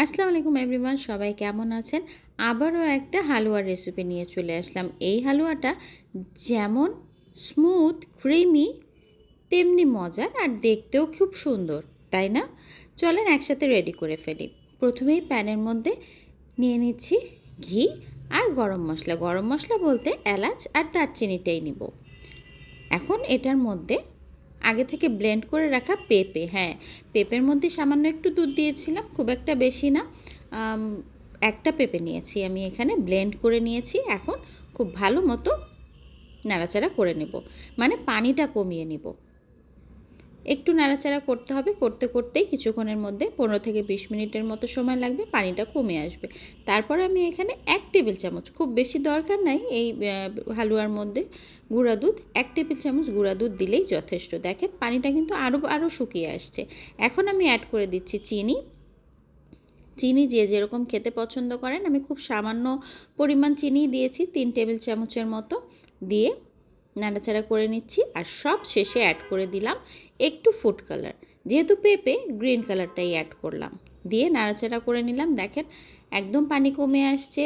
আসসালামু আলাইকুম এভরিওয়ান, সবাই কেমন আছেন? আবারও একটা হালুয়ার রেসিপি নিয়ে চলে আসলাম। এই হালুয়াটা যেমন স্মুথ ক্রিমি তেমনি মজার আর দেখতেও খুব সুন্দর, তাই না? চলেন একসাথে রেডি করে ফেলি। প্রথমেই প্যানের মধ্যে নিয়ে নিচ্ছি ঘি আর গরম মশলা। গরম মশলা বলতে এলাচ আর দারচিনিটাই নিব। এখন এটার মধ্যে আগে থেকে ব্লেন্ড করে রাখা পেঁপে, হ্যাঁ, পেঁপের মধ্যে সামান্য একটু দুধ দিয়েছিলাম, খুব একটা বেশি না। একটা পেঁপে নিয়েছি আমি, এখানে ব্লেন্ড করে নিয়েছি। এখন খুব ভালো মতো নাড়াচাড়া করে নেব, মানে পানিটা কমিয়ে নেব। একটু নাড়াচাড়া করতে হবে, করতে করতেই কিছুক্ষণের মধ্যে 15 থেকে 20 মিনিটের মতো সময় লাগবে, পানিটা কমে আসবে। তারপর আমি এখানে 1 টেবিল চামচ, খুব বেশি দরকার নাই এই হালুয়ার মধ্যে, গুঁড়া দুধ 1 টেবিল চামচ গুঁড়া দুধ দিলেই যথেষ্ট। দেখেন পানিটা কিন্তু আরও শুকিয়ে আসছে। এখন আমি অ্যাড করে দিচ্ছি চিনি। চিনি যে যেরকম খেতে পছন্দ করেন, আমি খুব সামান্য পরিমাণ চিনি দিয়েছি, 3 টেবিল চামচের মতো দিয়ে নাড়াচাড়া করে নিচ্ছি। আর সব শেষে অ্যাড করে দিলাম একটু ফুড কালার, যেহেতু পেঁপে গ্রিন কালারটাই অ্যাড করলাম, দিয়ে নাড়াচাড়া করে নিলাম। দেখেন একদম পানি কমে আসছে,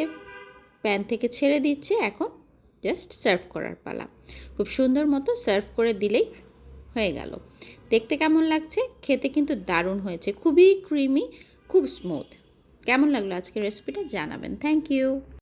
প্যান থেকে ছেড়ে দিচ্ছে। এখন জাস্ট সার্ভ করার পালা। খুব সুন্দর মতো সার্ভ করে দিলেই হয়ে গেল। দেখতে কেমন লাগছে? খেতে কিন্তু দারুণ হয়েছে, খুবই ক্রিমি, খুব স্মুথ। কেমন লাগলো আজকের রেসিপিটা জানাবেন। Thank you.